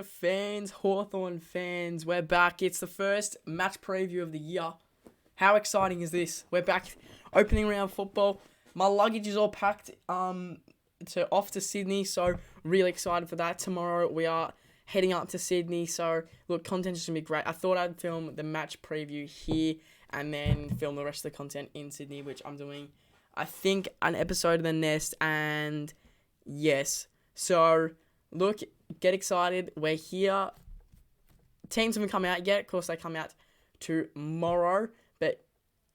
fans, Hawthorn fans, we're back. It's the first match preview of the year. How exciting is this? We're back, opening round football. My luggage is all packed off to Sydney, so really excited for that. Tomorrow we are heading up to Sydney, so look, content is going to be great. I thought I'd film the match preview here and then film the rest of the content in Sydney, which I'm doing, I think, an episode of The Nest, and yes. So, look, get excited. We're here. Teams haven't come out yet. Of course, they come out tomorrow. But,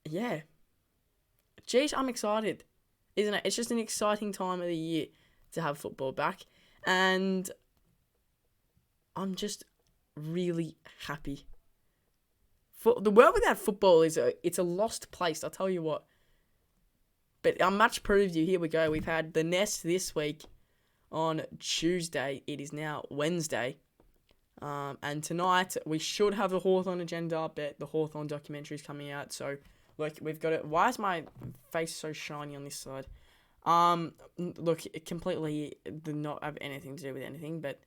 yeah. Geez, I'm excited. Isn't it? It's just an exciting time of the year to have football back. And I'm just really happy. The world without football it's a lost place, I'll tell you what. But our match preview, here we go. We've had The Nest this week on Tuesday. It is now Wednesday. And tonight, we should have the Hawthorn agenda, but the Hawthorn documentary is coming out. So, look, we've got it. Why is my face so shiny on this side? Look, it completely did not have anything to do with anything. But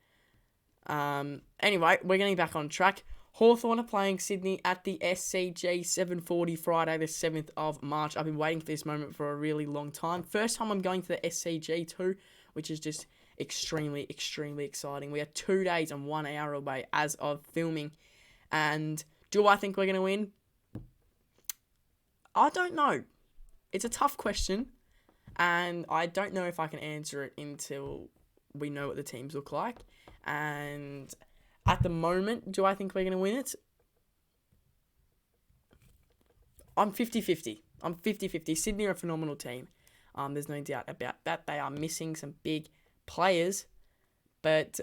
anyway, we're getting back on track. Hawthorn are playing Sydney at the SCG 7:40 Friday the 7th of March. I've been waiting for this moment for a really long time. First time I'm going to the SCG too, which is just extremely, extremely exciting. We are 2 days and 1 hour away as of filming. And do I think we're going to win? I don't know. It's a tough question. And I don't know if I can answer it until we know what the teams look like. And at the moment, do I think we're going to win it? I'm 50-50. I'm 50-50. Sydney are a phenomenal team. There's no doubt about that. They are missing some big players, but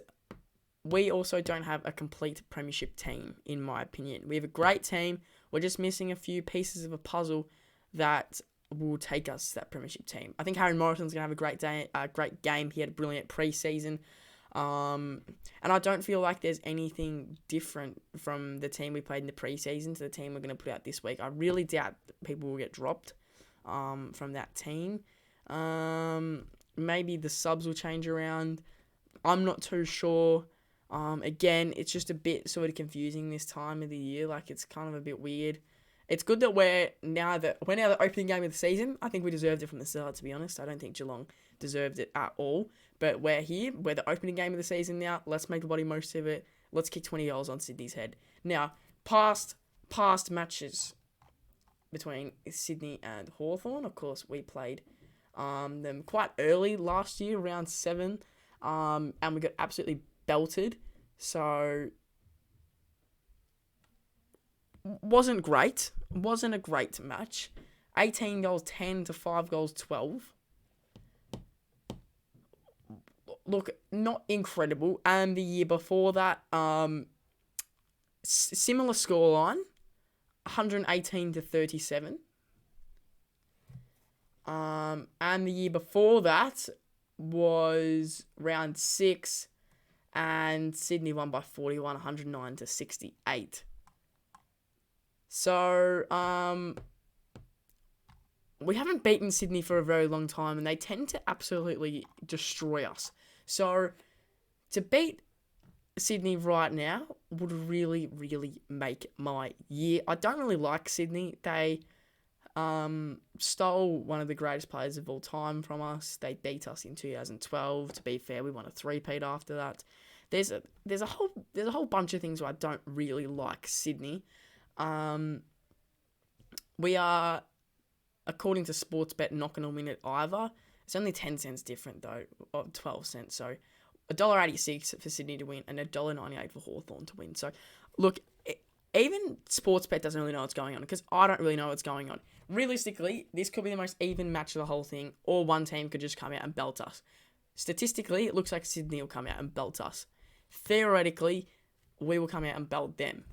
we also don't have a complete premiership team, in my opinion. We have a great team. We're just missing a few pieces of a puzzle that will take us to that premiership team. I think Harry Morrison's going to have a great game. He had a brilliant pre-season. And I don't feel like there's anything different from the team we played in the pre-season to the team we're going to put out this week. I really doubt people will get dropped from that team. Maybe the subs will change around. I'm not too sure. Again, it's just a bit sort of confusing this time of the year. Like, it's kind of a bit weird. It's good that we're now the opening game of the season. I think we deserved it from the start, to be honest. I don't think Geelong deserved it at all. But we're here. We're the opening game of the season now. Let's make the bloody most of it. Let's kick 20 goals on Sydney's head. Now, past matches between Sydney and Hawthorn. Of course, we played them quite early last year, round 7. And we got absolutely belted. So, wasn't great. Wasn't a great match. 18 goals 10 to 5 goals 12. Look, not incredible. And the year before that, similar scoreline, 118 to 37. And the year before that was round 6, and Sydney won by 41, 109 to 68. So, we haven't beaten Sydney for a very long time, and they tend to absolutely destroy us. So, to beat Sydney right now would really, really make my year. I don't really like Sydney. They stole one of the greatest players of all time from us. They beat us in 2012. To be fair, we won a three-peat after that. There's a whole bunch of things where I don't really like Sydney. We are, according to Sportsbet, not going to win it either. It's only 10 cents different, though, or 12 cents. So, $1.86 for Sydney to win and $1.98 for Hawthorn to win. So, look, even Sportsbet doesn't really know what's going on, because I don't really know what's going on. Realistically, this could be the most even match of the whole thing, or one team could just come out and belt us. Statistically, it looks like Sydney will come out and belt us. Theoretically, we will come out and belt them.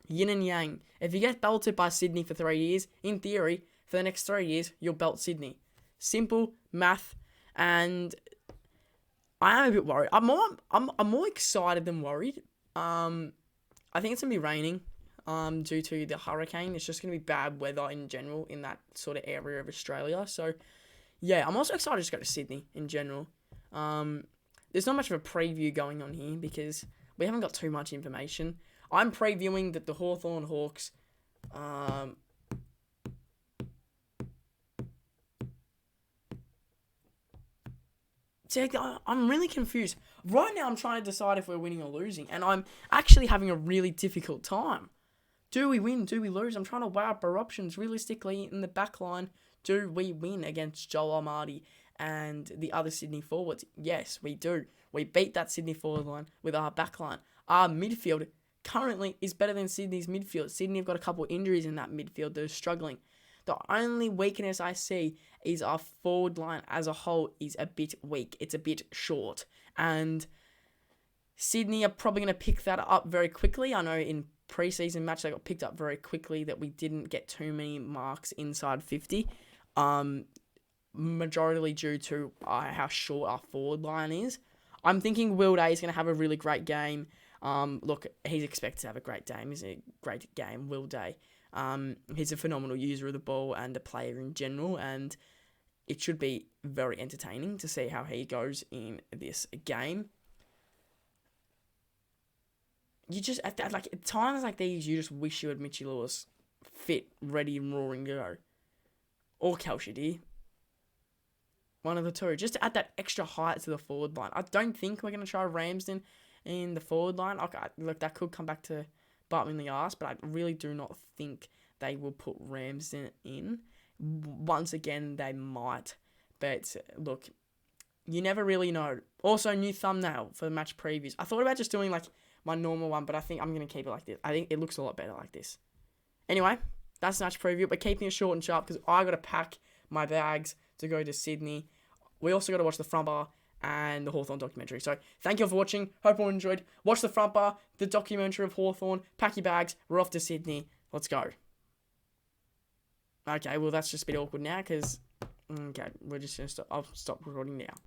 Yin and yang. If you get belted by Sydney for 3 years, in theory, for the next 3 years, you'll belt Sydney. Simple math, and I am a bit worried. I'm more excited than worried. I think it's gonna be raining. Due to the hurricane, it's just gonna be bad weather in general in that sort of area of Australia. So, yeah, I'm also excited to just go to Sydney in general. there's not much of a preview going on here because we haven't got too much information. I'm previewing that the Hawthorn Hawks, see, I'm really confused. Right now, I'm trying to decide if we're winning or losing, and I'm actually having a really difficult time. Do we win? Do we lose? I'm trying to weigh up our options. Realistically, in the back line, do we win against Joel Armadi and the other Sydney forwards? Yes, we do. We beat that Sydney forward line with our back line. Our midfield currently is better than Sydney's midfield. Sydney have got a couple of injuries in that midfield. They're struggling. The only weakness I see is our forward line as a whole is a bit weak. It's a bit short. And Sydney are probably going to pick that up very quickly. I know in preseason match they got picked up very quickly that we didn't get too many marks inside 50. Majority due to how short our forward line is. I'm thinking Will Day is going to have a really great game. Look, he's expected to have a great game. He's a great game, Will Day. He's a phenomenal user of the ball and a player in general, and it should be very entertaining to see how he goes in this game. You just, at times like these, you just wish you had Mitchie Lewis fit, ready, and roaring to go. Or Kelshire. One of the two. Just to add that extra height to the forward line. I don't think we're going to try Ramsden in the forward line. Okay, look, that could come back to bite me in the arse, but I really do not think they will put Ramsden in. Once again, they might. But look, you never really know. Also, new thumbnail for the match previews. I thought about just doing like my normal one, but I think I'm going to keep it like this. I think it looks a lot better like this. Anyway, that's the match preview. We're keeping it short and sharp because I got to pack my bags to go to Sydney. We also got to watch the front bar and the Hawthorn documentary. So thank you all for watching. Hope you all enjoyed. Watch the front bar, the documentary of Hawthorn. Pack your bags. We're off to Sydney. Let's go. Okay, well, that's just a bit awkward now because... Okay, we're just going to stop. I'll stop recording now.